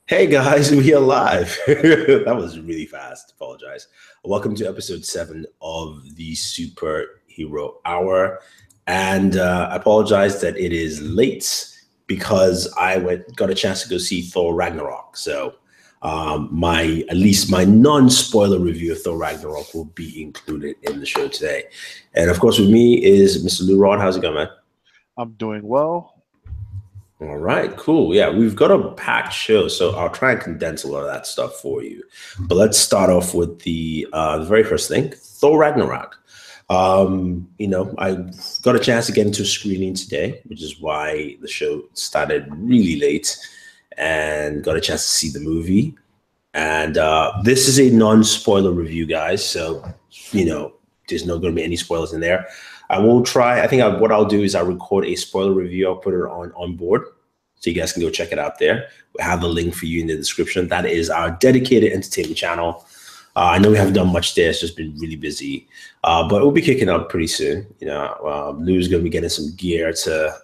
Hey guys, we are live. That was really fast. Apologize. Welcome to episode 7 of the Superhero Hour. And I apologize that it is late because I got a chance to go see Thor Ragnarok. So at least my non-spoiler review of Thor Ragnarok will be included in the show today. And of course, with me is Mr. Lou Rod. How's it going, man? I'm doing well. All right, cool. Yeah, we've got a packed show, so I'll try and condense a lot of that stuff for you. But let's start off with the very first thing, Thor Ragnarok. I got a chance to get into screening today, which is why the show started really late, and got a chance to see the movie. And this is a non-spoiler review, guys. So, there's not going to be any spoilers in there. I will try. What I'll do is I'll record a spoiler review. I'll put it on board so you guys can go check it out there. We have the link for you in the description. That is our dedicated entertainment channel. I know we haven't done much there. It's just been really busy, but we'll be kicking up pretty soon. Lou's going to be getting some gear to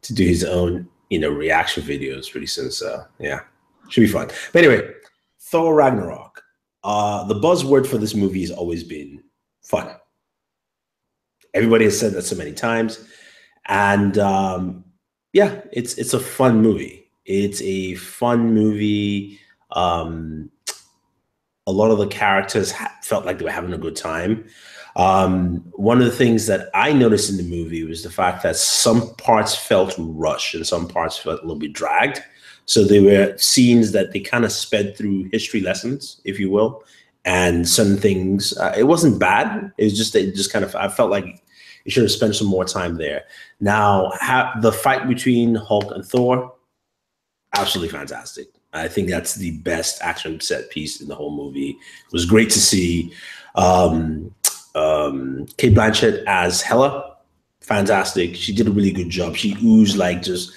do his own, reaction videos pretty soon. So yeah, should be fun. But anyway, Thor Ragnarok. The buzzword for this movie has always been fun. Everybody has said that so many times. And it's a fun movie. It's a fun movie. A lot of the characters felt like they were having a good time. One of the things that I noticed in the movie was the fact that some parts felt rushed and some parts felt a little bit dragged. So there were scenes that they kind of sped through history lessons, if you will. And some things, it wasn't bad. It was just, I felt like you should have spent some more time there. Now, the fight between Hulk and Thor, absolutely fantastic. I think that's the best action set piece in the whole movie. It was great to see Kate Blanchett as Hela. Fantastic. She did a really good job. She oozed like just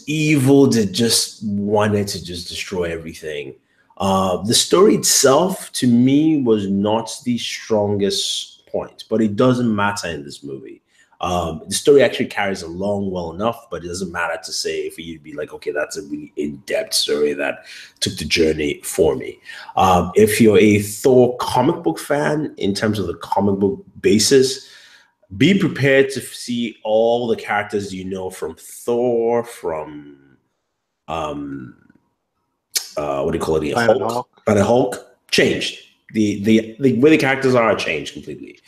evil that just wanted to just destroy everything. The story itself, to me, was not the strongest point, but it doesn't matter in this movie. The story actually carries along well enough, but it doesn't matter to say for you to be like, okay, that's a really in-depth story that took the journey for me. If you're a Thor comic book fan, in terms of the comic book basis, be prepared to see all the characters you know from Thor, from what do you call it? The Hulk. Planet Hulk changed. The way the characters are changed completely.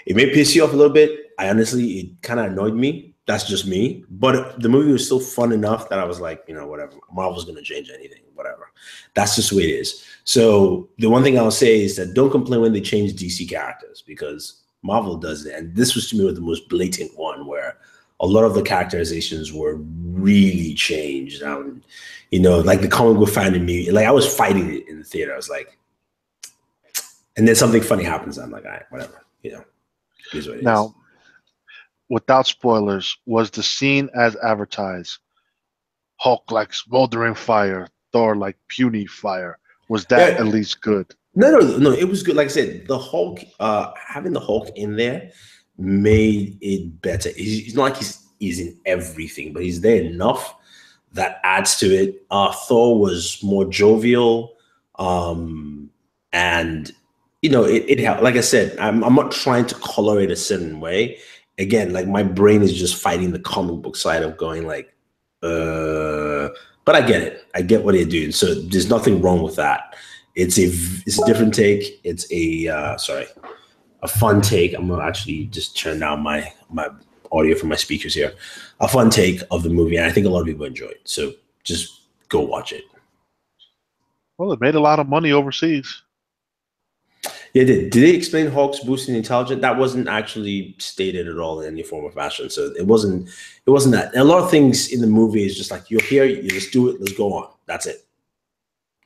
It may piss you off a little bit. It kind of annoyed me. That's just me. But the movie was still fun enough that I was like, whatever. Marvel's going to change anything, whatever. That's just the way it is. So the one thing I'll say is that don't complain when they change DC characters, because Marvel does it. And this was, to me, the most blatant one, where a lot of the characterizations were really changed. Like the comic book fan in me, like I was fighting it in the theater. I was like, and then something funny happens. I'm like, all right, whatever, here's what it Now, is. without spoilers, was the scene as advertised? Hulk like smoldering fire, Thor like puny fire. Was that at least good? No, it was good. Like I said, the Hulk, having the Hulk in there made it better. He's not like he's in everything, but he's there enough that adds to it. Thor was more jovial, and it helped. Like I said, I'm not trying to color it a certain way. Again, like my brain is just fighting the comic book side of going like, but I get it. I get what they're doing. So there's nothing wrong with that. It's a different take. It's a fun take. I'm gonna actually just turn down my audio from my speakers here. A fun take of the movie, and I think a lot of people enjoy it. So just go watch it. Well, it made a lot of money overseas. Yeah, did they explain Hulk's boosting intelligence? That wasn't actually stated at all in any form or fashion. So it wasn't that. And a lot of things in the movie is just like, you're here, you just do it, let's go on. That's it.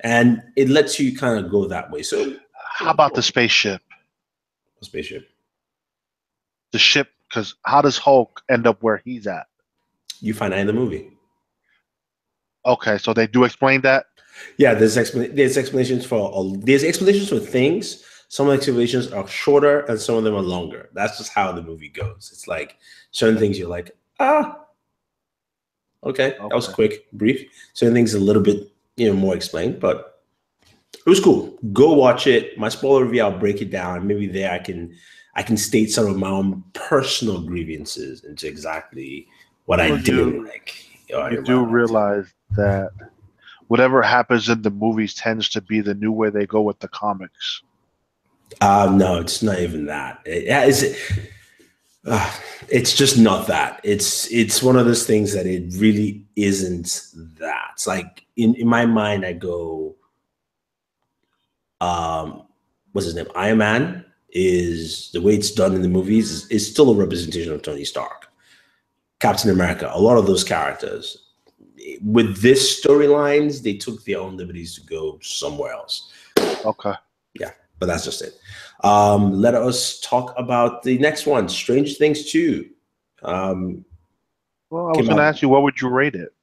And it lets you kind of go that way. So how about the spaceship? The spaceship. The ship, because how does Hulk end up where he's at? You find out in the movie. Okay, so they do explain that? Yeah, there's explanations for things. Some of the explanations are shorter and some of them are longer. That's just how the movie goes. It's like certain things you're like, okay, that was quick, brief. Certain things a little bit more explained, but it was cool. Go watch it. My spoiler review, I'll break it down. Maybe there I can state some of my own personal grievances into exactly what I didn't like. You do realize that whatever happens in the movies tends to be the new way they go with the comics. No, it's not even that. It's just not that. It's one of those things that it really isn't that. It's like in my mind, I go, what's his name? Iron Man is the way it's done in the movies is still a representation of Tony Stark. Captain America, a lot of those characters. With this storylines, they took their own liberties to go somewhere else. Okay. Yeah, but that's just it. Let us talk about the next one, Stranger Things 2. Well, I was going to ask you, what would you rate it?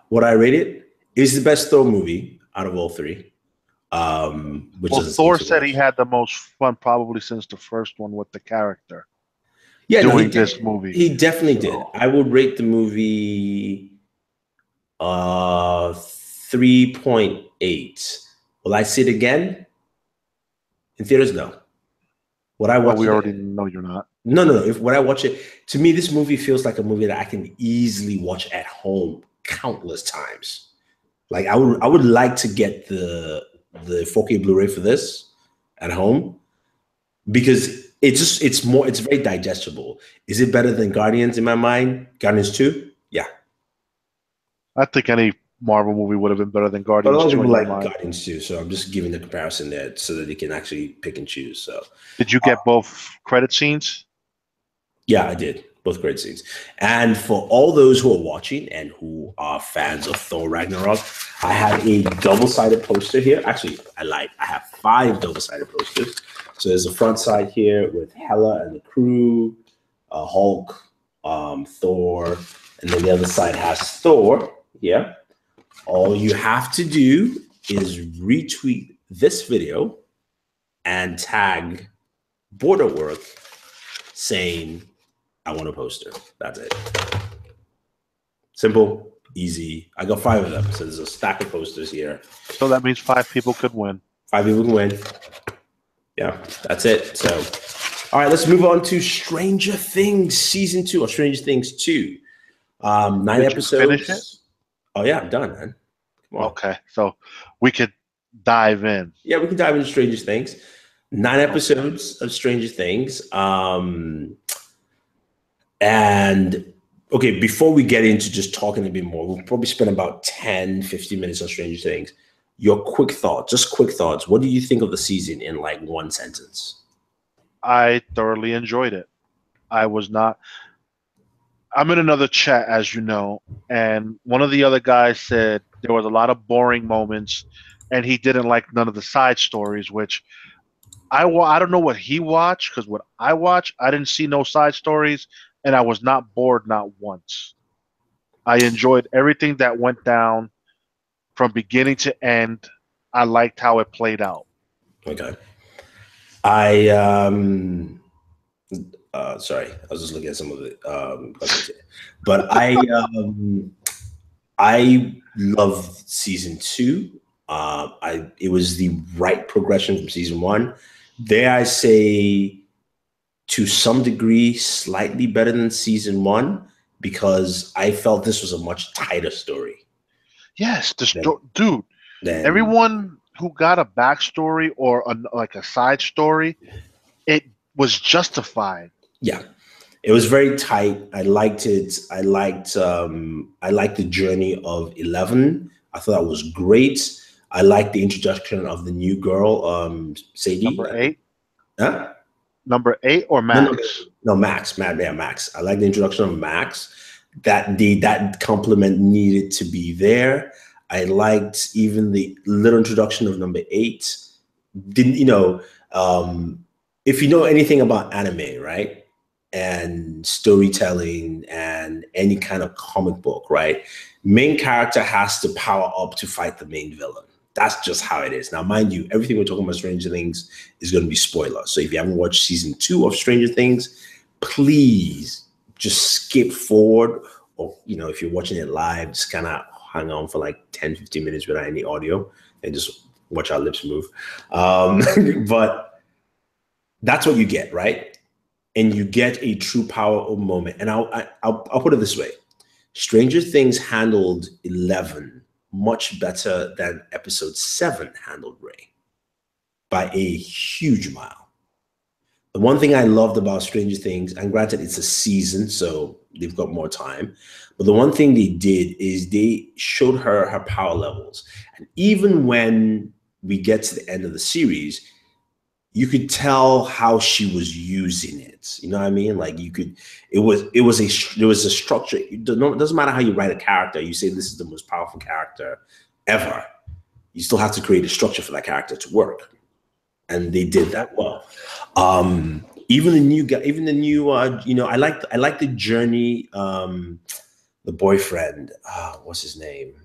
What I rate it is the best Thor movie out of all three. Thor said he had the most fun probably since the first one with the character. Yeah, doing this movie. He definitely did. I would rate the movie 3.8. Will I see it again? In theaters, no. What I watch, we already know you're not. No. When I watch it, to me, this movie feels like a movie that I can easily watch at home countless times. Like I would like to get the 4K Blu-ray for this at home because it's very digestible. Is it better than Guardians in my mind? Guardians 2? Yeah. I think any Marvel movie would have been better than Guardians 2. A lot of people like Guardians 2, so I'm just giving the comparison there so that they can actually pick and choose. So, did you get both credit scenes? Yeah, I did. Both credit scenes. And for all those who are watching and who are fans of Thor Ragnarok, I have a double-sided poster here. Actually, I lied. I have 5 double-sided posters. So there's a front side here with Hela and the crew, Hulk, Thor, and then the other side has Thor. Yeah. All you have to do is retweet this video and tag Booredatwork saying, I want a poster. That's it. Simple, easy. I got 5 of them. So there's a stack of posters here. So that means 5 people could win. 5 people can win. Yeah, that's it. So, all right, let's move on to Stranger Things Season 2 or Stranger Things 2. 9 episodes. Finish it? Oh, yeah, I'm done, man. Come on. Okay, so we could dive in. Yeah, we can dive into Stranger Things. 9 episodes of Stranger Things. And okay, before we get into just talking a bit more, we'll probably spend about 10, 15 minutes on Stranger Things. Your quick thoughts. What do you think of the season in like one sentence? I thoroughly enjoyed it. I'm in another chat, as you know, and one of the other guys said there was a lot of boring moments and he didn't like none of the side stories, which I don't know what he watched, because what I watched, I didn't see no side stories, and I was not bored not once. I enjoyed everything that went down from beginning to end. I liked how it played out. Okay. Sorry, I was just looking at some of it. But I love season 2. It was the right progression from season 1. Dare I say, to some degree, slightly better than season 1, because I felt this was a much tighter story. Yes, dude. Everyone who got a backstory or like a side story, it was justified. Yeah, it was very tight. I liked it. I liked the journey of 11. I thought that was great. I liked the introduction of the new girl, Sadie. Number 8. Huh? Number 8 or Max? No, Max. Max. I like the introduction of Max. That compliment needed to be there. I liked even the little introduction of number 8. If you know anything about anime, right, and storytelling and any kind of comic book, right, main character has to power up to fight the main villain. That's just how it is. Now, mind you, everything we're talking about Stranger Things is going to be spoiler. So if you haven't watched season 2 of Stranger Things, please just skip forward, or if you're watching it live, just kind of hang on for like 10, 15 minutes without any audio and just watch our lips move. But that's what you get, right? And you get a true power moment. And I'll put it this way. Stranger Things handled 11 much better than episode 7 handled Ray by a huge mile. The one thing I loved about Stranger Things, and granted it's a season, so they've got more time, but the one thing they did is they showed her power levels. And even when we get to the end of the series, you could tell how she was using it. You know what I mean? Like there was a structure. It doesn't matter how you write a character. You say this is the most powerful character ever. You still have to create a structure for that character to work. And they did that well. Even the new guy, I like the journey. The boyfriend, what's his name?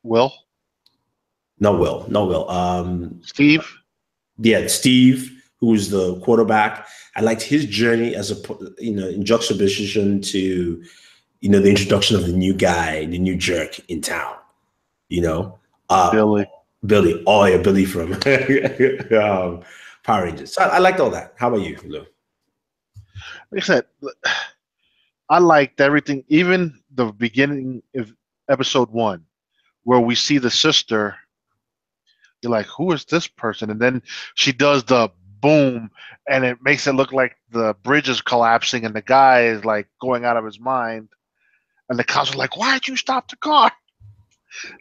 Will? Not Will. Steve? Yeah, Steve, who was the quarterback. I liked his journey as in juxtaposition to, the introduction of the new guy, the new jerk in town. Billy. Oh yeah, Billy from Power Rangers. So I liked all that. How about you, Lou? Like I said, I liked everything, even the beginning of episode 1, where we see the sister. You're like, who is this person? And then she does the boom, and it makes it look like the bridge is collapsing, and the guy is like going out of his mind. And the cops are like, why'd you stop the car?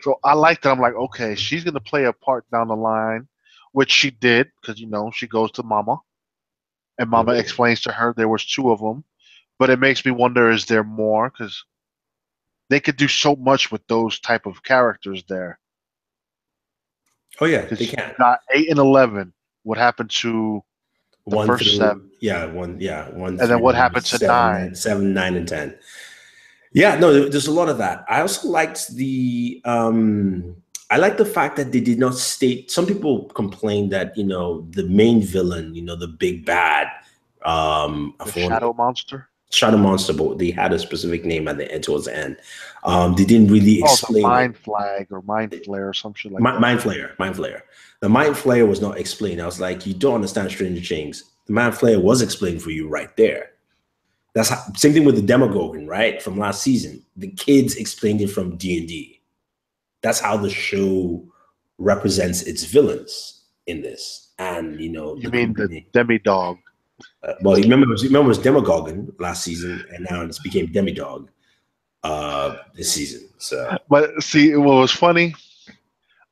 So I liked it. I'm like, okay, she's going to play a part down the line, which she did, because, she goes to Mama, and Mama explains to her there was 2 of them. But it makes me wonder, is there more? Because they could do so much with those type of characters there. Oh yeah, they can. Got 8 and 11. What happened to the first 7? One. And then what happened to 9? 7, 9, and 10. Yeah, no, there's a lot of that. I also liked I like the fact that they did not state. Some people complained that the main villain, the big bad, the Shadow Monster. Shadow Monster, but they had a specific name at the end towards the end. They didn't really explain. Mind Flag or Mind Flare or some shit like that. Mind Flayer. The Mind Flayer was not explained. I was like, you don't understand Stranger Things. The Mind Flayer was explained for you right there. That's same thing with the Demogorgon, right? From last season. The kids explained it from D&D. That's how the show represents its villains in this. And you mean the Demidog? Well, remember it was Demogorgon last season, and now it's became Demidog this season. So, but see, what was funny,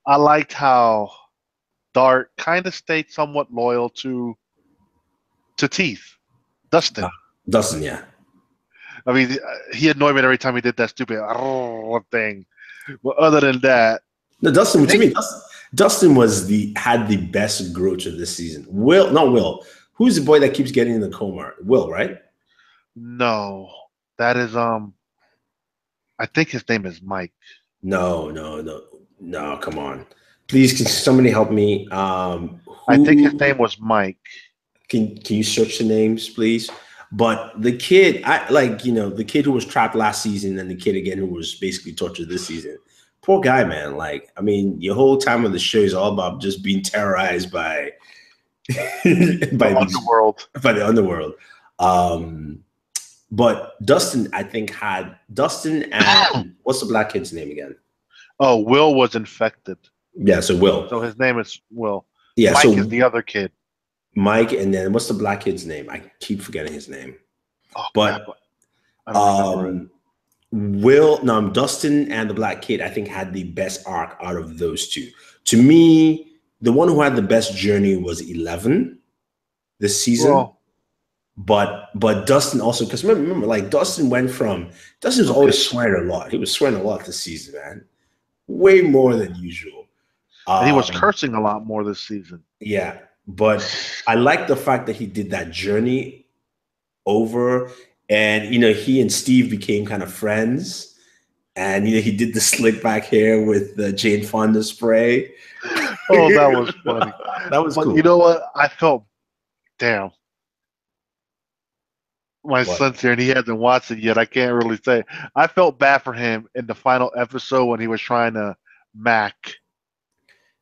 I liked how Dart kind of stayed somewhat loyal to Teeth, Dustin. Dustin, yeah. I mean, he annoyed me every time he did that stupid thing. But other than that, no, Dustin. To me, Dustin had the best growth of this season. Will. Who's the boy that keeps getting in the coma? Will, right? No, that is I think his name is Mike. No. Come on, please, can somebody help me? I think his name was Mike. Can you search the names, please? But the kid, the kid who was trapped last season, and the kid again who was basically tortured this season. Poor guy, man. Your whole time of the show is all about just being terrorized by. By the underworld. But Dustin, I think, had Dustin and what's the black kid's name again? Oh, Will was infected. Yeah, so Will. So his name is Will. Yeah, Mike is the other kid. Mike, and then what's the black kid's name? I keep forgetting his name. Oh, but Dustin and the black kid, I think, had the best arc out of those 2. To me, the one who had the best journey was 11 this season. Well, but Dustin also, because remember, Dustin was always swearing a lot. He was swearing a lot this season, man. Way more than usual. And he was cursing a lot more this season. Yeah, but I like the fact that he did that journey over, and he and Steve became kind of friends, and he did the slick back hair with the Jane Fonda spray. Oh, that was funny. That was cool. You know what? I felt, damn. My What? son's here and he hasn't watched it yet. I can't really say. I felt bad for him in the final episode when he was trying to Mac.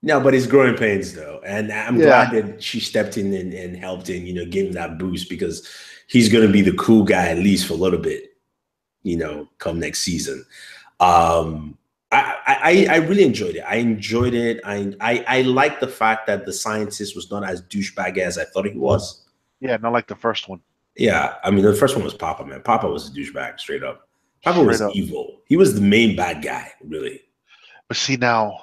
No, but it's growing pains though, and I'm Yeah. glad that she stepped in and helped in, give him that boost because he's going to be the cool guy at least for a little bit, come next season. I really enjoyed it. I enjoyed it. I like the fact that the scientist was not as douchebag as I thought he was. Yeah, not like the first one. Yeah, I mean the first one was Papa, man. Papa was a douchebag straight up. Papa Straight was up. evil. He was the main bad guy, really. But see now,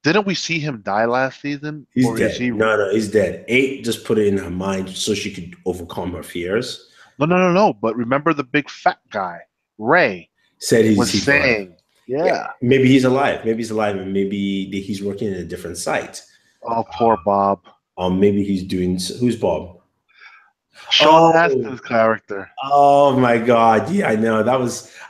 didn't we see him die last season? He's Or is dead. he? No, he's dead. Eight just put it in her mind so she could overcome her fears. No. But remember the big fat guy, Ray, Said was he's alive. saying, yeah. Maybe he's alive. Maybe he's alive, and maybe he's working in a different site. Oh, poor Bob. Maybe he's doing. Who's Bob? Sean Astin's character. Oh my God! Yeah, I know.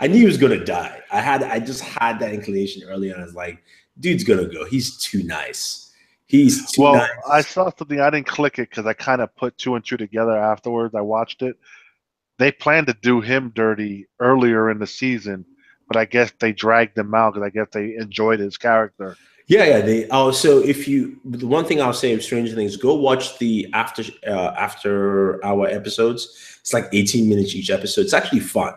I knew he was gonna die. I just had that inclination early on. I was like, dude's gonna go. He's too nice. He's too nice. I saw something. I didn't click it because I kind of put two and two together afterwards. I watched it. They planned to do him dirty earlier in the season, but I guess they dragged him out because I guess they enjoyed his character. Yeah. So the one thing I'll say of Stranger Things, go watch the after hour episodes. It's like 18 minutes each episode. It's actually fun.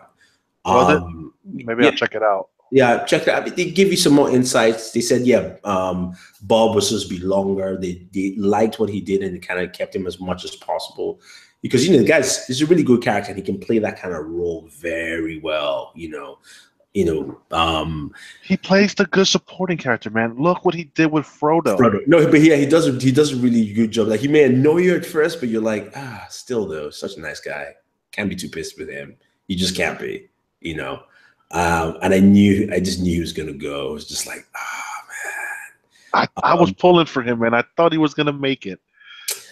Maybe I'll check it out. Yeah, check that out. They give you some more insights. They said, Bob was supposed to be longer. They liked what he did and kind of kept him as much as possible. Because, the guy's is a really good character and he can play that kind of role very well, He plays the good supporting character, man. Look what he did with Frodo. No, but yeah, he does a really good job. Like, he may annoy you at first, but you're like, still though, such a nice guy. Can't be too pissed with him. You just can't be, And I just knew he was gonna go. It was just like, man. I was pulling for him, man. I thought he was gonna make it.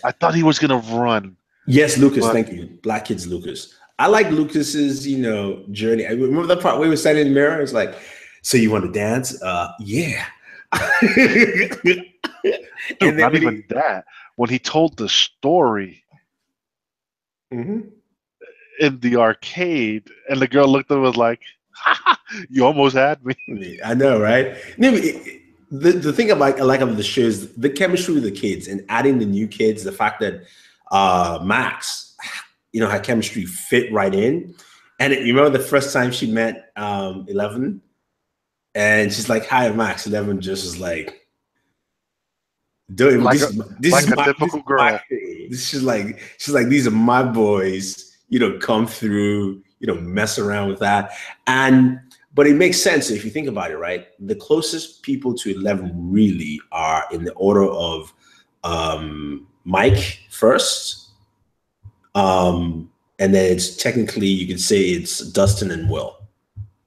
I thought he was gonna run. Yes, Lucas, thank you. Black Kids Lucas. I like Lucas's, journey. I remember that part where he was standing in the mirror. It's like, so you want to dance? Yeah. Dude, not even that. When he told the story in the arcade, and the girl looked at him and was like, you almost had me. I know, right? The thing I like of the show is the chemistry with the kids and adding the new kids, the fact that Max, her chemistry fit right in. And you remember the first time she met 11? And she's like, hi, Max. 11 just was like, this is a typical girl. She's like, these are my boys, come through, mess around with that. But it makes sense if you think about it, right? The closest people to 11 really are in the order of Mike first. And then it's technically, you could say it's Dustin and Will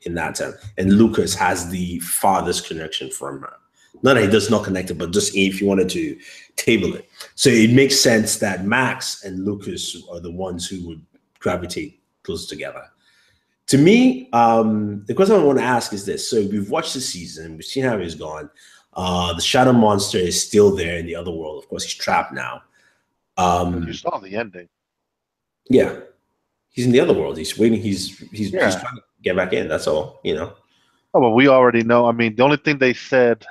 in that time. And Lucas has the farthest connection from her. Not that he does not connect it, but just if you wanted to table it. So it makes sense that Max and Lucas are the ones who would gravitate close together. To me, the question I want to ask is this. So we've watched the season. We've seen how he's gone. The shadow monster is still there in the other world. Of course, he's trapped now. You saw the ending. Yeah. He's in the other world. He's waiting. He's trying to get back in. That's all, Oh, well, we already know. I mean, the only thing they said,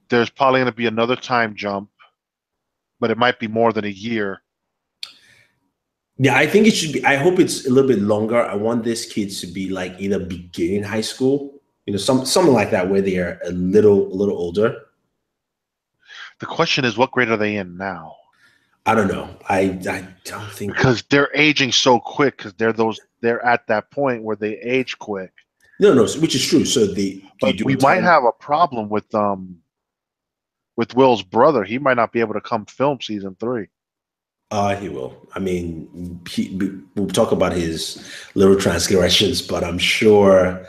there's probably going to be another time jump, but it might be more than a year. Yeah, I think it should be. I hope it's a little bit longer. I want this kid to be like either beginning high school, something like that, where they are a little older. The question is, what grade are they in now? I don't know. I don't think, because they're aging so quick, because they're at that point where they age quick. No, which is true. So we might have a problem with Will's brother. He might not be able to come film season 3. He will. I mean, we'll talk about his little transgressions, but I'm sure,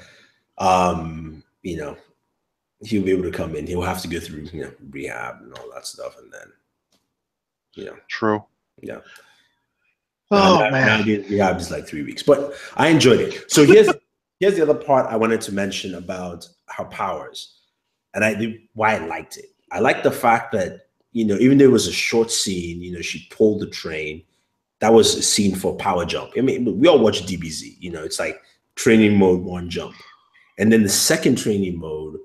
he'll be able to come in. He'll have to go through, rehab and all that stuff, and then. True. Yeah. Oh, man. Now rehab is like 3 weeks, but I enjoyed it. So here's the other part I wanted to mention about her powers, and why I liked it. I like the fact that even though it was a short scene, she pulled the train. that was a scene for power jump. I mean, we all watch DBZ. You know, it's like training mode, one jump. And then the second training mode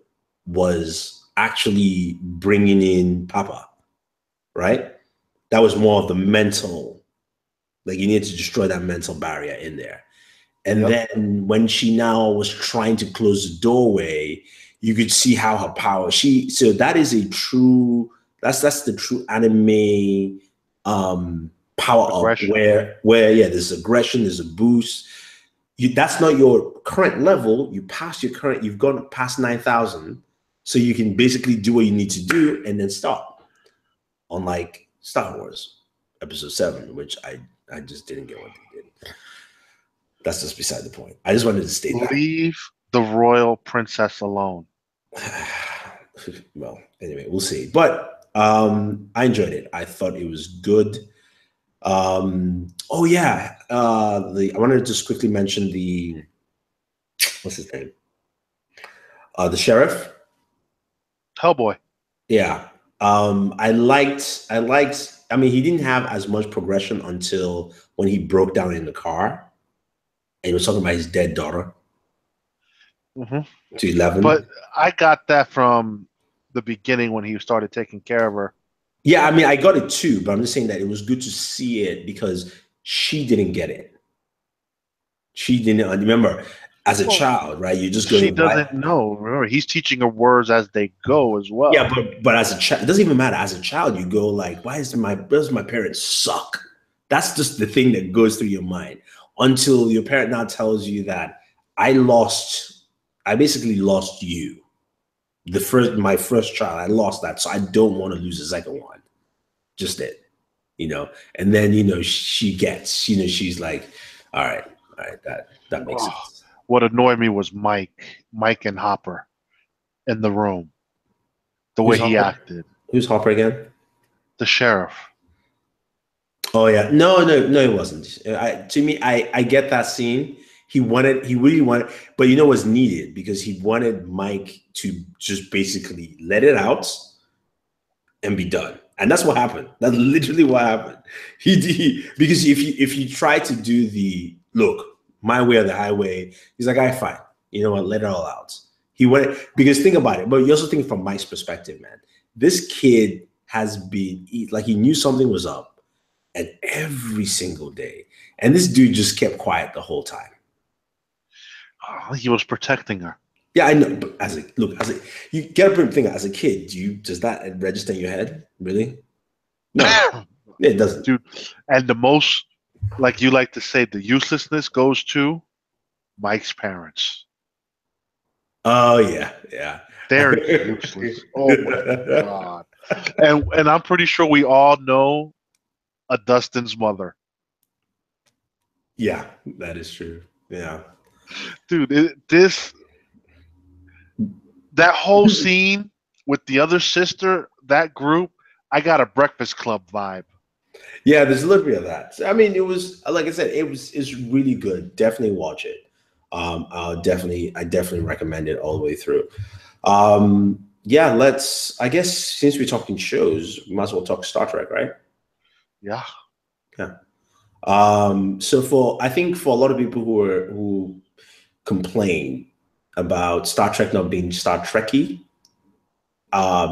was actually bringing in Papa, right? That was more of the mental, like you need to destroy that mental barrier in there. And then when she now was trying to close the doorway, you could see how her power, so that is a true, that's the true anime power up where yeah, there's aggression, there's a boost. That's not your current level. You passed your current, you've gone past 9,000. So you can basically do what you need to do and then stop. Unlike Star Wars Episode 7, which I just didn't get what they did. That's just beside the point. I just wanted to state that. Leave the royal princess alone. Well, anyway, we'll see. But I enjoyed it. I thought it was good. Oh yeah, I wanted to just quickly mention what's his name? The sheriff. Hellboy. Yeah. I liked. I mean, he didn't have as much progression until when he broke down in the car, and he was talking about his dead daughter. To 11. But I got that from the beginning when he started taking care of her. Yeah, I mean, I got it too, but I'm just saying that it was good to see it because she didn't get it. She didn't remember as a child, right? You just go. She doesn't know. Remember, he's teaching her words as they go as well. Yeah, but as a child, it doesn't even matter. As a child, you go like, why does my parents suck? That's just the thing that goes through your mind until your parent now tells you that I basically lost you. My first child, I lost that, so I don't want to lose the second one. Just it, And then she gets, she's like, all right, that makes sense. What annoyed me was Mike and Hopper in the room. The way he acted. Who's Hopper again? The sheriff. Oh yeah, no, it wasn't. To me, I get that scene. He really wanted, but what's needed because he wanted Mike to just basically let it out and be done, and that's what happened. That's literally what happened. Because if you try to do the look my way or the highway, he's like, "I fine, you know what? Let it all out." He wanted because think about it, but you also think from Mike's perspective, man. This kid has been like he knew something was up, and every single day, and this dude just kept quiet the whole time. He was protecting her. Yeah, I know. But you get to think as a kid. Does that register in your head? Really? No, it doesn't, dude. And the most, like you like to say, the uselessness goes to Mike's parents. Oh yeah. They're useless. Oh my god. And I'm pretty sure we all know a Dustin's mother. Yeah, that is true. Yeah. Dude, that whole scene with the other sister, that group, I got a Breakfast Club vibe. Yeah, there's a little bit of that. I mean, it was like I said, it's really good. Definitely watch it. I definitely recommend it all the way through. Yeah, I guess since we're talking shows, we might as well talk Star Trek, right? Yeah. So I think for a lot of people who complain about Star Trek not being Star Trekky,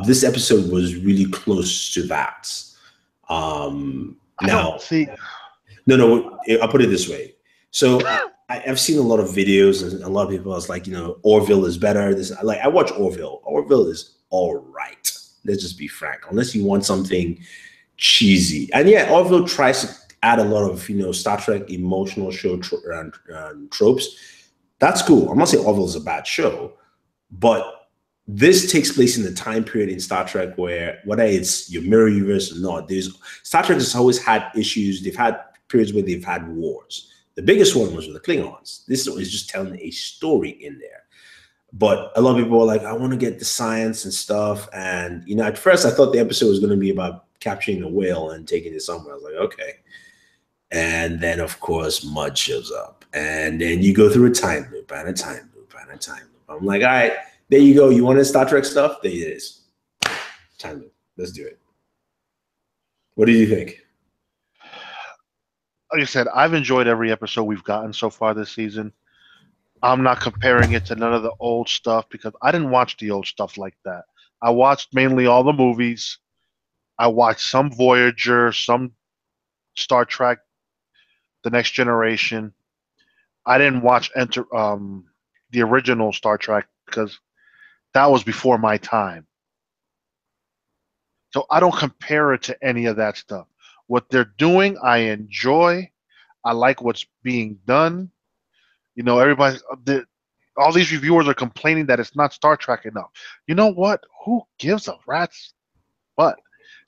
this episode was really close to that. No, I'll put it this way. So I've seen a lot of videos and a lot of people was like, Orville is better. I watch Orville. Orville is all right. Let's just be frank. Unless you want something cheesy. And yeah, Orville tries to add a lot of, Star Trek emotional show tropes. That's cool. I'm not saying Orville is a bad show, but this takes place in the time period in Star Trek where whether it's your mirror universe or not, Star Trek has always had issues. They've had periods where they've had wars. The biggest one was with the Klingons. This is just telling a story in there. But a lot of people are like, I want to get the science and stuff. And, at first I thought the episode was going to be about capturing a whale and taking it somewhere. I was like, okay. And then, of course, Mud shows up. And then you go through a time loop and a time loop and a time loop. I'm like, all right, there you go. You wanted Star Trek stuff? There it is. Time loop. Let's do it. What do you think? like I said, I've enjoyed every episode we've gotten so far this season. I'm not comparing it to none of the old stuff because I didn't watch the old stuff like that. I watched mainly all the movies. I watched some Voyager, some Star Trek, The Next Generation. I didn't watch the original Star Trek because that was before my time. So I don't compare it to any of that stuff. What they're doing, I enjoy. I like what's being done. You know, all these reviewers are complaining that it's not Star Trek enough. You know what? Who gives a rat's butt?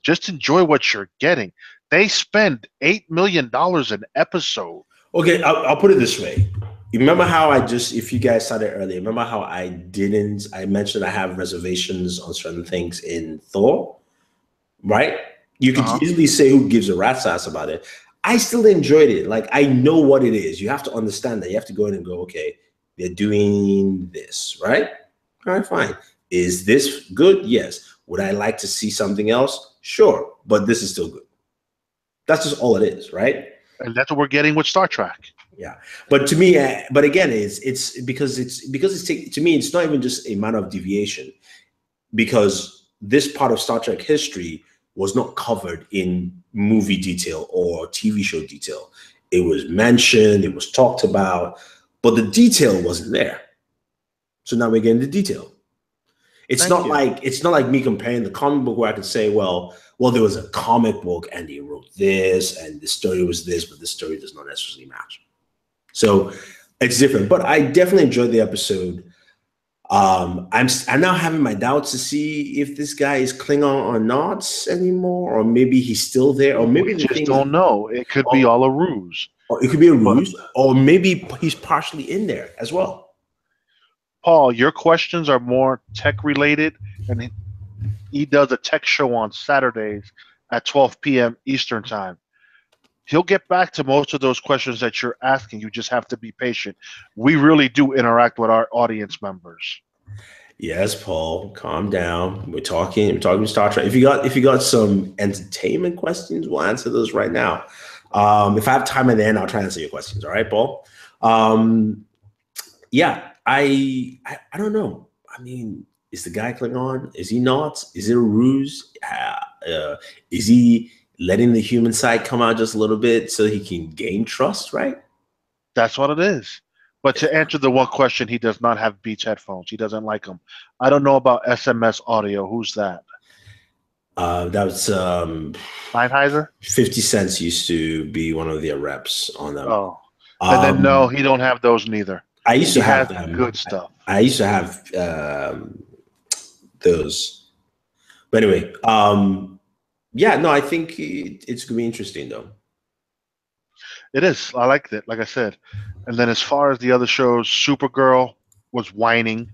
Just enjoy what you're getting. They spend $8 million an episode. Okay, I'll put it this way. You remember how if you guys started earlier, remember how I mentioned I have reservations on certain things in Thor, right? You could easily say who gives a rat's ass about it. I still enjoyed it. Like, I know what it is. You have to understand that. You have to go in and go, okay, they're doing this, right? All right, fine. Is this good? Yes. Would I like to see something else? Sure. But this is still good. That's just all it is, right? And that's what we're getting with Star Trek. Yeah, but to me, but again, it's because to me, it's not even just a matter of deviation, because this part of Star Trek history was not covered in movie detail or TV show detail. It was mentioned, it was talked about, but the detail wasn't there. So now we're getting the detail. It's not like me comparing the comic book where I could say, well, there was a comic book and they wrote this and the story was this, but the story does not necessarily match. So it's different, but I definitely enjoyed the episode. I'm now having my doubts to see if this guy is Klingon or not anymore, or maybe he's still there, or maybe we just don't know. It could be all a ruse. Or it could be a ruse, or maybe he's partially in there as well. Paul, your questions are more tech related, and he does a tech show on Saturdays at 12 p.m. Eastern time. He'll get back to most of those questions that you're asking. You just have to be patient. We really do interact with our audience members. Yes, Paul, calm down. We're talking Star Trek. If you got some entertainment questions, we'll answer those right now. If I have time at the end, I'll try and answer your questions. All right, Paul. Yeah, I don't know. I mean, is the guy Klingon? Is he not? Is it a ruse? Is he letting the human side come out just a little bit so he can gain trust, right? That's what it is. But to answer the one question, he does not have Beats headphones. He doesn't like them. I don't know about SMS audio. Who's that? That was Sennheiser? 50 Cent used to be one of their reps on them. Oh. And then no, he don't have those neither. I used to have them. Good stuff. I used to have those. But anyway, yeah, no, I think it's going to be interesting, though. It is. I liked it, like I said. And then as far as the other shows, Supergirl was whining.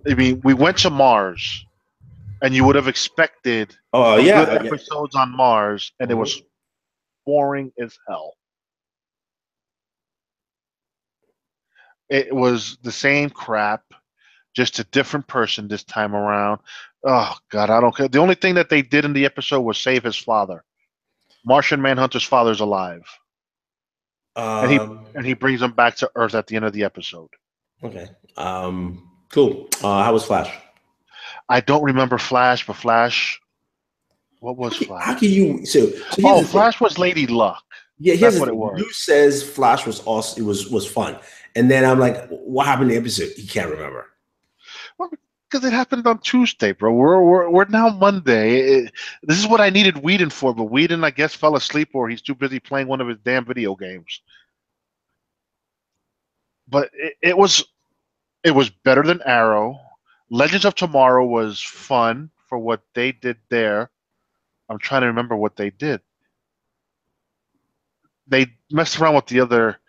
I mean, we went to Mars, and you would have expected good episodes on Mars, and it was boring as hell. It was the same crap, just a different person this time around. Oh, God, I don't care. The only thing that they did in the episode was save his father. Martian Manhunter's father's alive. And he brings him back to Earth at the end of the episode. Okay. Cool. How was Flash? I don't remember Flash, but Flash. What was Flash? How can you? So Flash was Lady Luck. Yeah, that's what it was. Lou says Flash was awesome. It was fun, and then I'm like, what happened in the episode? He can't remember. Well, because it happened on Tuesday, bro. We're now Monday. This is what I needed Whedon for, but Whedon, I guess, fell asleep or he's too busy playing one of his damn video games. But it was better than Arrow. Legends of Tomorrow was fun for what they did there. I'm trying to remember what they did. They messed around with the other.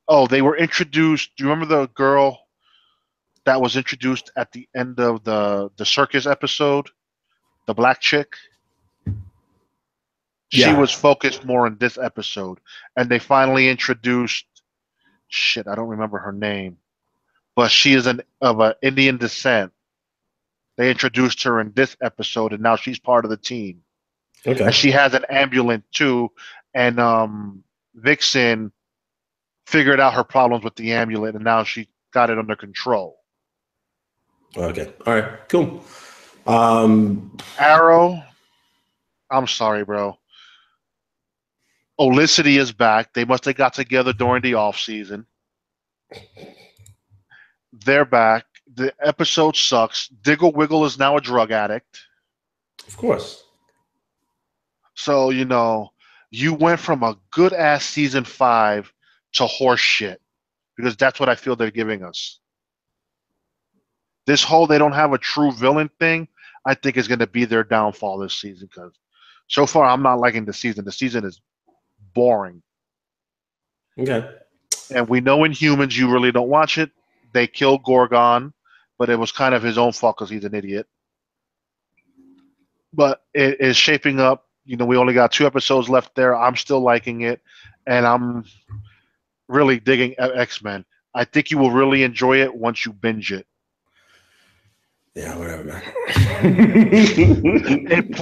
Oh, they were introduced. Do you remember the girl that was introduced at the end of the circus episode? The black chick? Yeah. She was focused more in this episode. And they finally introduced. Shit, I don't remember her name. But she is of an Indian descent. They introduced her in this episode, and now she's part of the team. Okay. And she has an ambulance too, and Vixen figured out her problems with the amulet, and now she got it under control. Okay. All right. Cool. Arrow, I'm sorry, bro. Olicity is back. They must have got together during the off season. They're back. The episode sucks. Diggle Wiggle is now a drug addict. Of course. So, you went from a good ass season 5 to horse shit, because that's what I feel they're giving us. This whole they don't have a true villain thing, I think is going to be their downfall this season, because so far I'm not liking the season. The season is boring. Okay. And we know in Humans you really don't watch it. They killed Gorgon, but it was kind of his own fault because he's an idiot. But it is shaping up. We only got 2 episodes left there. I'm still liking it, and I'm really digging X-Men. I think you will really enjoy it once you binge it. Yeah, whatever, man. It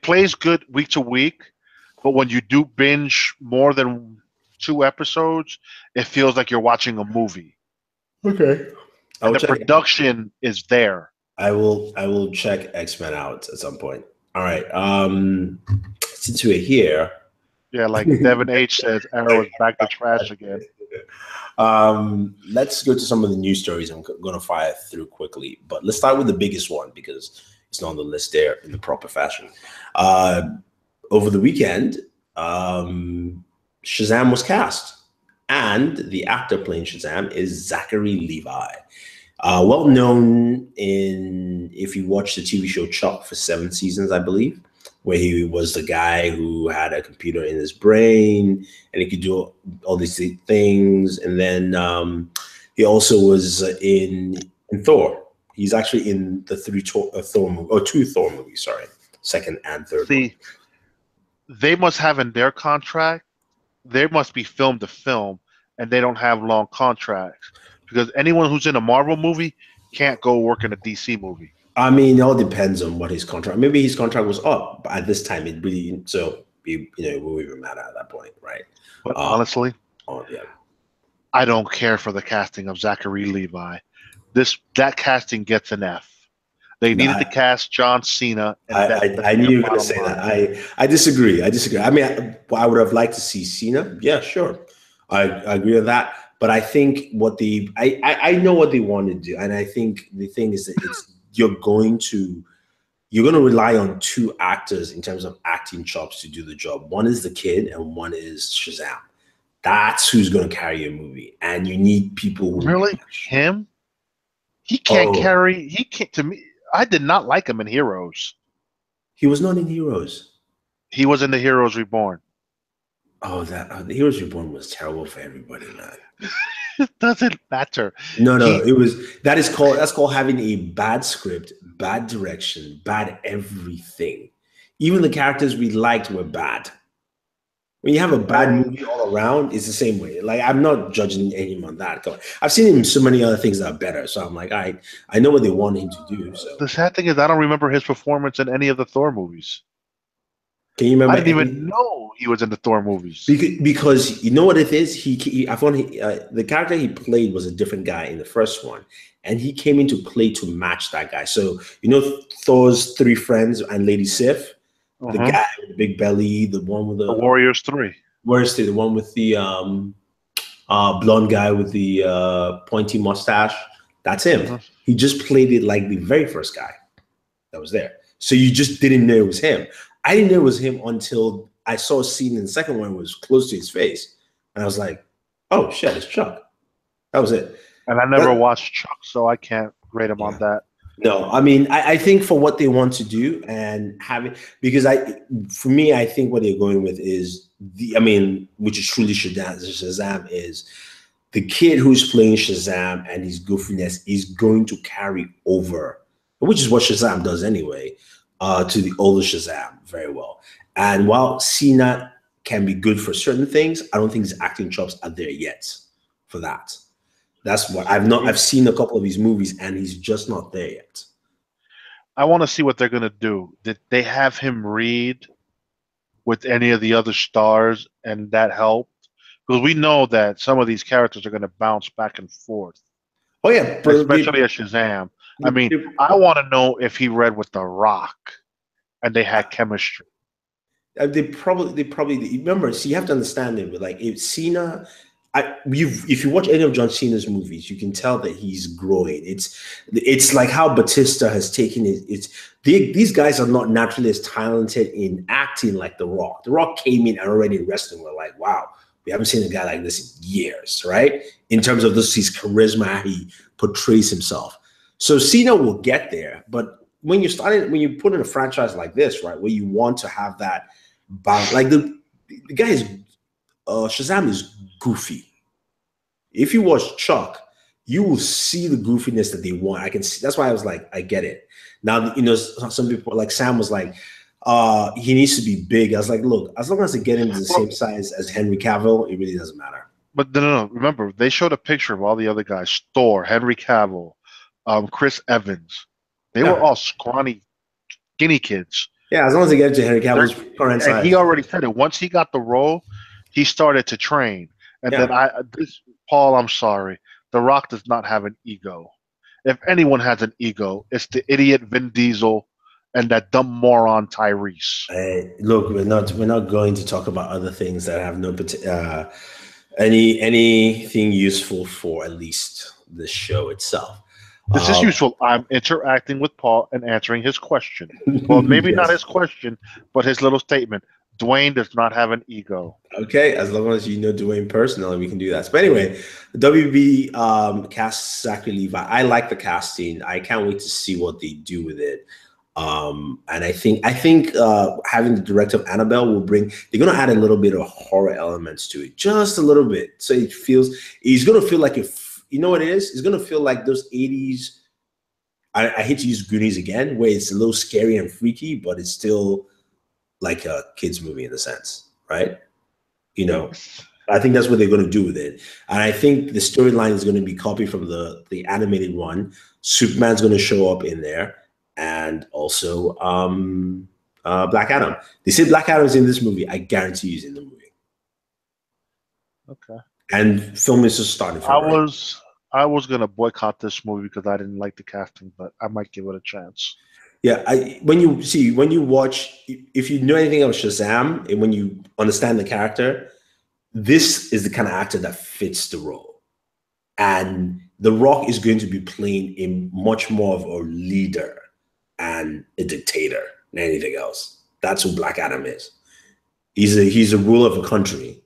plays good week to week, but when you do binge more than 2 episodes, it feels like you're watching a movie. Okay. And the production is there. I will check X-Men out at some point. All right. Since we're here. Yeah, like Devin H says, Arrow is back to trash again. Let's go to some of the news stories I'm going to fire through quickly. But let's start with the biggest one because it's not on the list there in the proper fashion. Over the weekend, Shazam was cast. And the actor playing Shazam is Zachary Levi. Well known if you watch the TV show Chuck for 7 seasons, I believe, where he was the guy who had a computer in his brain and he could do all these things. And then he also was in Thor. He's actually in the 2 Thor movies, sorry, second and third. See, they must have in their contract, they must be film to film, and they don't have long contracts. Because anyone who's in a Marvel movie can't go work in a DC movie. I mean, it all depends on what his contract. Maybe his contract was up at this time. It really we won't even matter at that point, right? But honestly, yeah, I don't care for the casting of Zachary Levi. That casting gets an F. They needed to cast John Cena. And I knew you were going to say that. I disagree. I mean, I would have liked to see Cena. Yeah, sure. I agree with that. But I think I know what they want to do, and I think the thing is that you're going to rely on 2 actors in terms of acting chops to do the job. One is the kid, and one is Shazam. That's who's going to carry a movie, and you need people who really him. He can't carry. He can't. To me, I did not like him in Heroes. He was not in Heroes. He was in the Heroes Reborn. Oh, the Heroes Reborn was terrible for everybody, man. It doesn't matter. No, that's called having a bad script, bad direction, bad everything. Even the characters we liked were bad. When you have a bad movie all around, it's the same way. Like, I'm not judging him on that. I've seen him in so many other things that are better. So I'm like, I know what they want him to do. So the sad thing is, I don't remember his performance in any of the Thor movies. Can you remember? I didn't even know he was in the Thor movies. Because you know what it is? I found the character he played was a different guy in the first one. And he came into play to match that guy. So, Thor's 3 friends and Lady Sif? The guy with the big belly, the one with the Warriors 3. Warriors 3, the one with the blonde guy with the pointy mustache. That's him. He just played it like the very first guy that was there. So you just didn't know it was him. I didn't know it was him until I saw a scene in the second one was close to his face. And I was like, oh, shit, it's Chuck. That was it. And I never watched Chuck, so I can't grade him on that. No, I mean, I think for what they want to do and because for me, I think what they're going with is which is truly Shazam is the kid who's playing Shazam and his goofiness is going to carry over, which is what Shazam does anyway, to the older Shazam very well. And while Cena can be good for certain things, I don't think his acting chops are there yet for that. That's what I've seen a couple of his movies and he's just not there yet. I want to see what they're going to do. Did they have him read with any of the other stars, and that helped because we know that some of these characters are going to bounce back and forth, Oh yeah, but especially as Shazam. I mean, they, I want to know if he read with The Rock and they had chemistry. they probably remember. See, you have to understand it. But like, if Cena, if you watch any of John Cena's movies, you can tell that he's growing. It's like how Batista has taken it. These guys are not naturally as talented in acting like The Rock. The Rock came in and already in wrestling. We're like, wow, we haven't seen a guy like this in years, right? In terms of his charisma, how he portrays himself. So Cena will get there, but when you put in a franchise like this, right, where you want to have that balance, like the guy is Shazam is goofy. If you watch Chuck, you will see the goofiness that they want. I can see. That's why I was like, I get it. Now, some people like Sam was like, he needs to be big. I was like, look, as long as they get him to the same size as Henry Cavill, it really doesn't matter. But no. Remember, they showed a picture of all the other guys: Thor, Henry Cavill, Chris Evans. They were all scrawny, skinny kids. Yeah, as long as they get to Henry Cavill's current size. And he already said it. Once he got the role, he started to train. And then Paul, I'm sorry, The Rock does not have an ego. If anyone has an ego, it's the idiot Vin Diesel and that dumb moron Tyrese. Look, we're not going to talk about other things that have no anything useful for at least the show itself. This is useful. I'm interacting with Paul and answering his question. Well, maybe not his question, but his little statement. Dwayne does not have an ego. Okay, as long as you know Dwayne personally, we can do that. But anyway, WB cast Zachary Levi. I like the casting. I can't wait to see what they do with it. And I think having the director of Annabelle will bring. They're going to add a little bit of horror elements to it, just a little bit, so he's going to feel like you know what it is? It's going to feel like those 80s. I hate to use Goonies again, where it's a little scary and freaky, but it's still like a kid's movie in a sense, right? I think that's what they're going to do with it. And I think the storyline is going to be copied from the animated one. Superman's going to show up in there, and also Black Adam. They say Black Adam's in this movie. I guarantee he's in the movie. Okay. And film is just starting. I was gonna boycott this movie because I didn't like the casting, but I might give it a chance. Yeah, when you watch, if you know anything about Shazam and when you understand the character, this is the kind of actor that fits the role. And The Rock is going to be playing a much more of a leader and a dictator than anything else. That's who Black Adam is. He's a ruler of a country,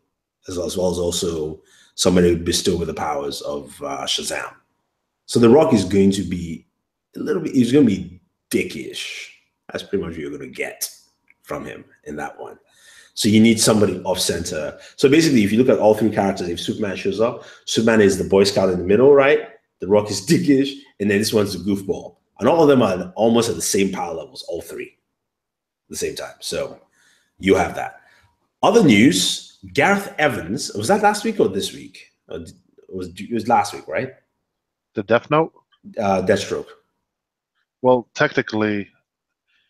as well as also somebody who bestowed with the powers of Shazam. So The Rock is going to be he's going to be dickish. That's pretty much what you're going to get from him in that one. So you need somebody off center. So basically, if you look at all three characters, if Superman shows up, Superman is the Boy Scout in the middle, right? The Rock is dickish, and then this one's the goofball. And all of them are almost at the same power levels, all three, at the same time. So you have that. Other news, Gareth Evans, was that last week or this week? It was last week, right? The Death Note? Deathstroke. Well, technically, it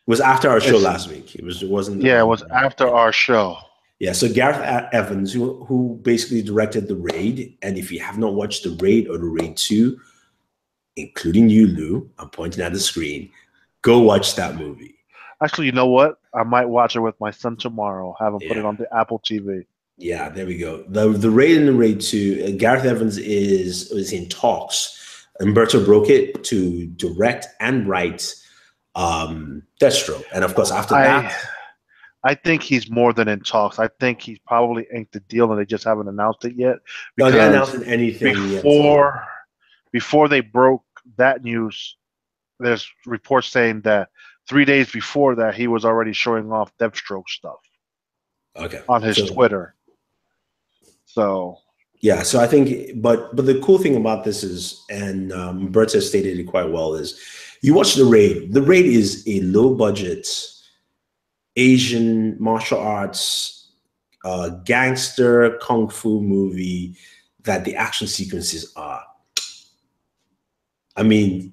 was after our show last week. It wasn't. Yeah, it was after our show. Yeah, so Gareth Evans, who basically directed The Raid, and if you have not watched The Raid or The Raid 2, including you, Lou, I'm pointing at the screen, go watch that movie. Actually, you know what? I might watch it with my son tomorrow. Have him put it on the Apple TV. Yeah, there we go. The Raid and The Raid 2, Gareth Evans is in talks. Umberto broke it to direct and write Deathstroke. And of course, after that, I think he's more than in talks. I think he's probably inked the deal and they just haven't announced it yet. No, they haven't announced anything yet. Before they broke that news, there's reports saying that 3 days before that, he was already showing off Deathstroke stuff. Okay. On his Twitter. So yeah, so I think, but the cool thing about this is, and Berta stated it quite well, is you watch The Raid. The Raid is a low budget Asian martial arts gangster kung fu movie that the action sequences are. Even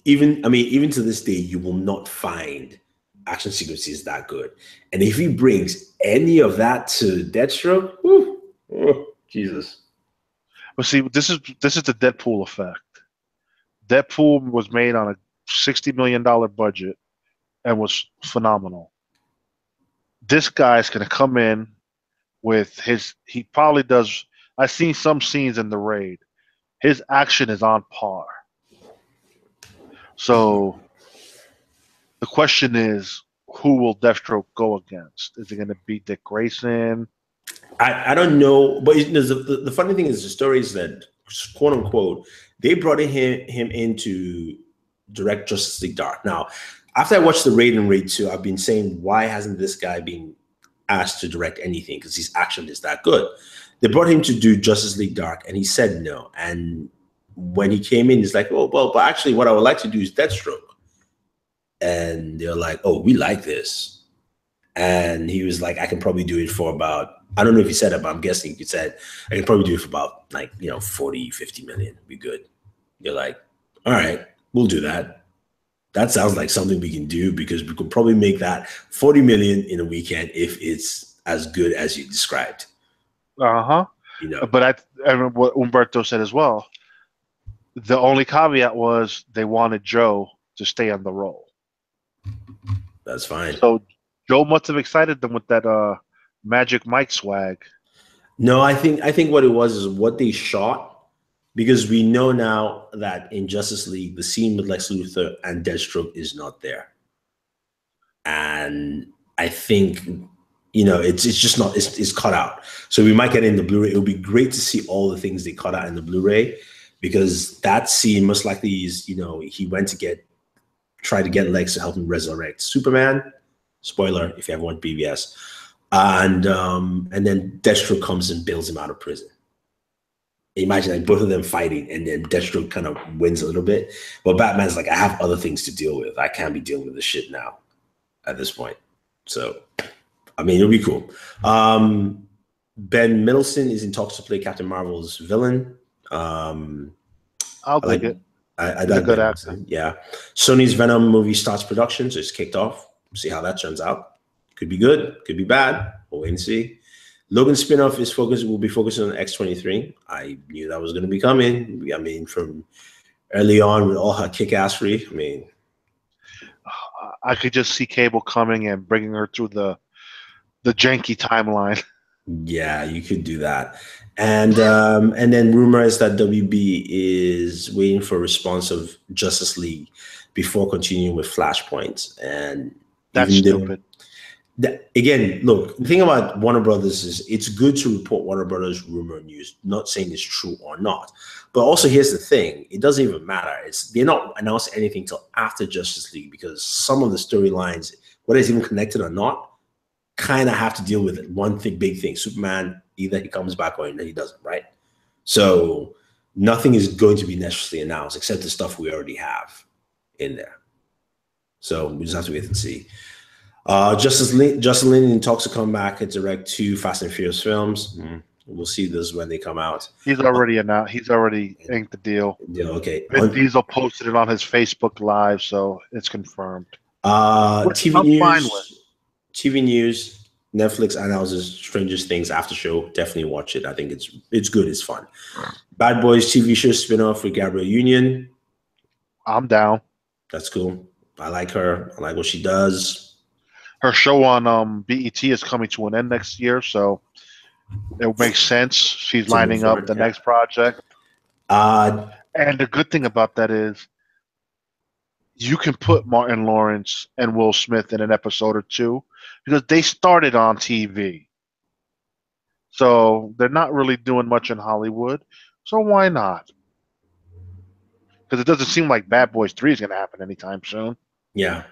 to this day, you will not find action sequence is that good. And if he brings any of that to Deathstroke, whew, oh, Jesus. But see, this is the Deadpool effect. Deadpool was made on a $60 million budget and was phenomenal. This guy's gonna come in with he probably does. I've seen some scenes in the raid. His action is on par. So the question is, who will Deathstroke go against? Is it going to be Dick Grayson? I don't know, but the funny thing is the story is that, quote unquote, they brought him in to direct Justice League Dark. Now, after I watched the Raid and Raid 2, I've been saying, why hasn't this guy been asked to direct anything? Because his action is that good. They brought him to do Justice League Dark, and he said no. And when he came in, he's like, oh, well, but actually what I would like to do is Deathstroke. And they're like, oh, we like this. And he was like, I can probably do it for about, I don't know if he said it, but I'm guessing he said, I can probably do it for about 40, 50 million. Be good. You're like, all right, we'll do that. That sounds like something we can do because we could probably make that 40 million in a weekend if it's as good as you described. Uh-huh. But I remember what Umberto said as well. The only caveat was they wanted Joe to stay on the role. That's fine. So Joe must have excited them with that Magic Mike swag. No, I think what it was is what they shot, because we know now that in Justice League, the scene with Lex Luthor and Deathstroke is not there. And I think, it's just not, it's cut out. So we might get in the Blu-ray. It would be great to see all the things they cut out in the Blu-ray, because that scene most likely is, he went to try to get Lex to help him resurrect Superman. Spoiler, if you ever watched BVS. And then Deathstroke comes and bails him out of prison. Imagine like both of them fighting, and then Deathstroke kind of wins a little bit. But Batman's like, I have other things to deal with. I can't be dealing with this shit now at this point. So, I mean, it'll be cool. Ben Mendelsohn is in talks to play Captain Marvel's villain. I'll dig it. I like good actor. Yeah. Sony's Venom movie starts production, so it's kicked off. See how that turns out. Could be good, could be bad. We'll wait and see. Logan spinoff will be focusing on X-23. I knew that was going to be coming. I mean, from early on with all her kick-assery. I mean, I could just see Cable coming and bringing her through the janky timeline. Yeah, you could do that. And then rumor is that WB is waiting for a response of Justice League before continuing with Flashpoint. And that's stupid. Again, look, the thing about Warner Brothers is it's good to report Warner Brothers rumor news, not saying it's true or not. But also, here's the thing. It doesn't even matter. They're not announcing anything till after Justice League, because some of the storylines, whether it's even connected or not, kind of have to deal with one big thing. Superman, either he comes back or he doesn't, right? So nothing is going to be necessarily announced except the stuff we already have in there. So we just have to wait and see. Justin Lin talks to come back and direct 2 Fast and Furious films. We'll see this when they come out. He's already announced. He's already inked the deal. Yeah, okay. Vin Diesel posted it on his Facebook Live, so it's confirmed. TV news. Netflix announces Stranger Things Aftershow. Definitely watch it. I think it's good. It's fun. Bad Boys TV show spinoff with Gabrielle Union. I'm down. That's cool. I like her. I like what she does. Her show on BET is coming to an end next year, so it makes sense. She's lining up the next project. And the good thing about that is you can put Martin Lawrence and Will Smith in an episode or two because they started on TV. So they're not really doing much in Hollywood. So why not? Because it doesn't seem like Bad Boys 3 is going to happen anytime soon. Yeah.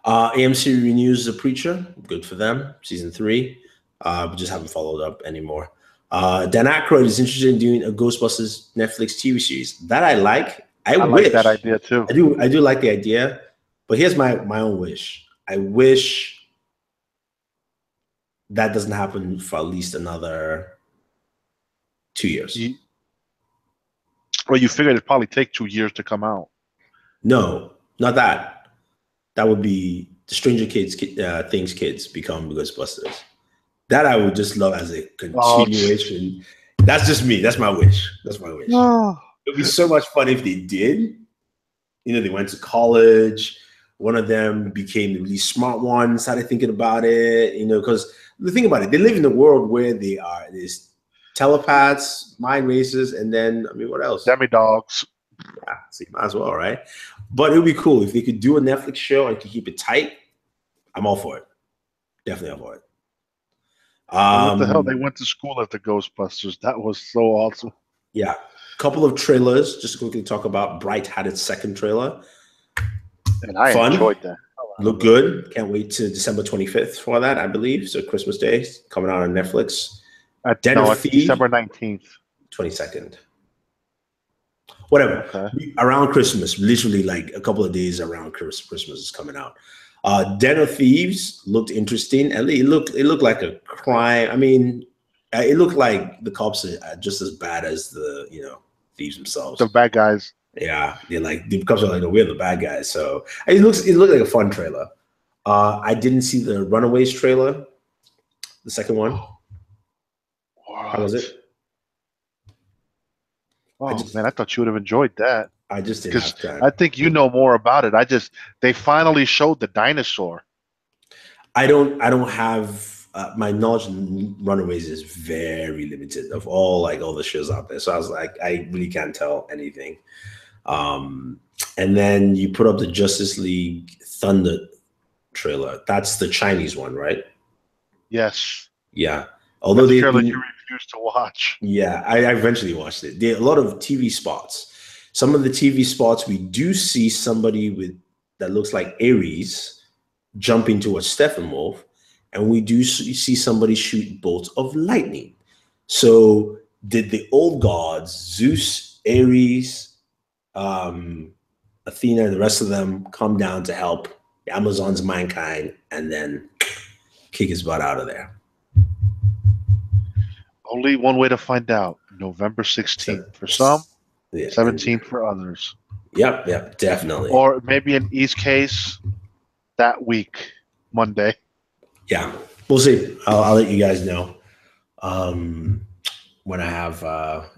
AMC renews The Preacher. Good for them. Season 3. We just haven't followed up anymore. Dan Aykroyd is interested in doing a Ghostbusters Netflix TV series. That I like. I wish. Like that idea too. I do like the idea. But here's my own wish. I wish that doesn't happen for at least another 2 years. Well, you figured it'd probably take 2 years to come out. No, not that. That would be the Stranger Things kids become Ghostbusters. That I would just love as a continuation. That's just me. That's my wish. That's my wish. It'd be so much fun if they did. You know, they went to college. One of them became the really smart one, started thinking about it, you know, because the thing about it, they live in a world where there's telepaths, mind racers, and then, I mean, what else? Demi-dogs. Yeah, so you might as well, right? But it would be cool if they could do a Netflix show and could keep it tight. I'm all for it. Definitely all for it. What the hell? They went to school at the Ghostbusters. That was so awesome. Yeah. Couple of trailers, just to quickly talk about. Bright had its second trailer. And I enjoyed that. Look good. Can't wait to December 25th for that, I believe. So Christmas Day, coming out on Netflix. It's December 19th. 22nd. Whatever. Okay. Around Christmas, literally like a couple of days around Christmas is coming out. Den of Thieves looked interesting. It looked like a crime. I mean, it looked like the cops are just as bad as the, you know, thieves themselves. The bad guys. Yeah, the cops are like, no, we're the bad guys. So it looked like a fun trailer. I didn't see the Runaways trailer, the second one. What? How was it? Oh man, I thought you would have enjoyed that. I just didn't have time. I think you know more about it. They finally showed the dinosaur. I don't have my knowledge in Runaways is very limited of all the shows out there. So I was like, I really can't tell anything. And then you put up the Justice League Thunder trailer. That's the Chinese one, right? Yes. Yeah. Although the trailer you refused to watch. Yeah, I eventually watched it. There are a lot of TV spots. Some of the TV spots, we do see somebody that looks like Ares jumping towards Steppenwolf, and we do see somebody shoot bolts of lightning. So did the old gods, Zeus, Ares, Athena, and the rest of them come down to help the Amazons, mankind, and then kick his butt out of there? Only one way to find out. November 16th for some, 17th for others. Yep, definitely. Or maybe in East case that week, Monday. Yeah, we'll see. I'll let you guys know when I have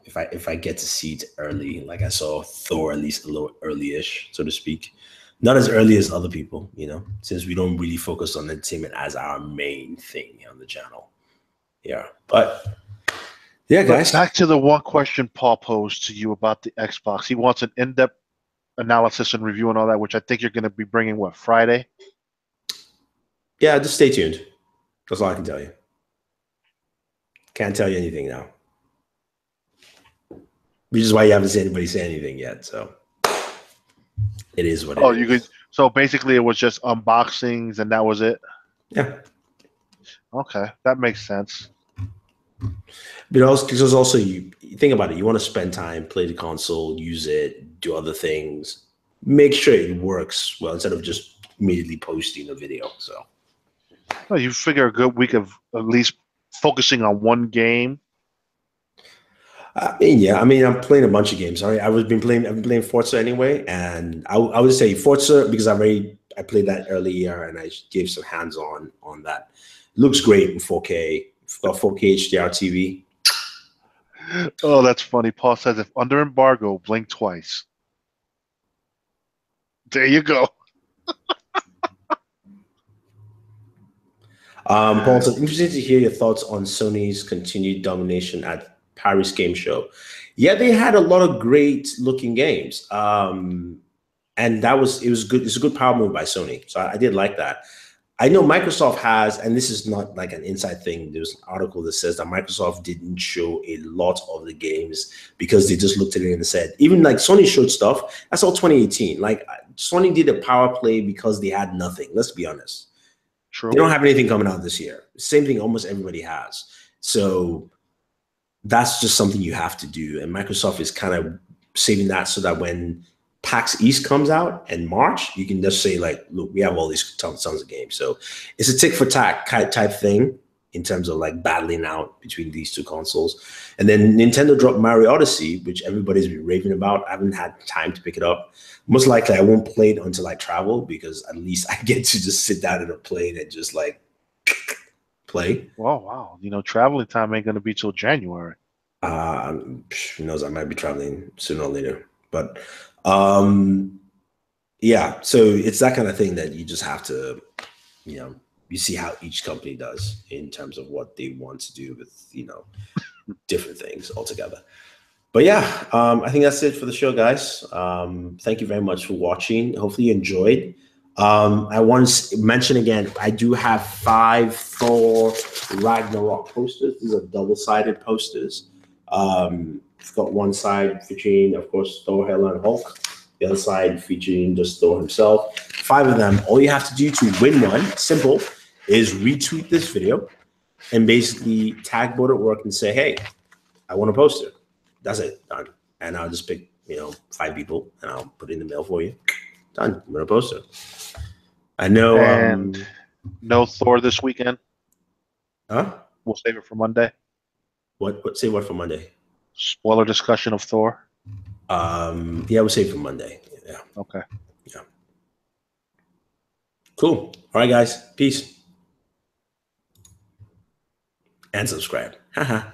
if I get to see it early. Like I saw Thor at least a little early-ish, so to speak. Not as early as other people, you know, since we don't really focus on entertainment as our main thing on the channel. Yeah, but yeah, guys. Back to the one question Paul posed to you about the Xbox. He wants an in-depth analysis and review and all that, which I think you're going to be bringing, Friday? Yeah, just stay tuned. That's all I can tell you. Can't tell you anything now. Which is why you haven't seen anybody say anything yet. So it is what it is. You could. So basically, it was just unboxings, and that was it. Yeah. Okay, that makes sense. But also, because also you think about it, you want to spend time, play the console, use it, do other things, make sure it works well instead of just immediately posting a video. So, well, you figure a good week of at least focusing on one game. I mean, I'm playing a bunch of games. I've been playing Forza anyway, and I would say Forza because I played that earlier and I gave some hands-on on that. It looks great in 4K. It's got 4K HDR TV. Oh, that's funny. Paul says, if under embargo, blink twice. There you go. Paul says, interested to hear your thoughts on Sony's continued domination at Paris Game Show. Yeah, they had a lot of great looking games. And it was good. It's a good power move by Sony. So I did like that. I know Microsoft has, and this is not like an inside thing. There's an article that says that Microsoft didn't show a lot of the games because they just looked at it and said, even like Sony showed stuff. That's all 2018. Like Sony did a power play because they had nothing. Let's be honest. True. They don't have anything coming out this year. Same thing almost everybody has. So that's just something you have to do. And Microsoft is kind of saving that so that when PAX East comes out in March, you can just say like, look, we have all these tons of games. So it's a tick for tack type thing. in terms of like battling out between these two consoles. And then Nintendo dropped Mario Odyssey, which everybody's been raving about. I haven't had time to pick it up. Most likely I won't play it until I travel, because at least I get to just sit down in a plane and just like play. Oh wow, traveling time ain't gonna be till January. Who knows? I might be traveling sooner or later, but yeah. So it's that kind of thing that you just have to, you see how each company does in terms of what they want to do with, different things altogether. But yeah, I think that's it for the show, guys. Thank you very much for watching. Hopefully you enjoyed. I want to mention again, I do have 5 Thor Ragnarok posters. These are double-sided posters. I've got one side featuring, of course, Thor, Helmer, and Hulk. The other side featuring just Thor himself. 5 of them. All you have to do to win one, simple, is retweet this video and basically tag Booredatwork and say, hey, I want a poster. That's it. Done. And I'll just pick, 5 people and I'll put it in the mail for you. Done. I'm going to post it. I know. And no Thor this weekend? Huh? We'll save it for Monday. What? Say what for Monday? Spoiler discussion of Thor? Yeah, we'll save it for Monday. Yeah. Okay. Yeah. Cool. All right, guys. Peace. And subscribe. Haha.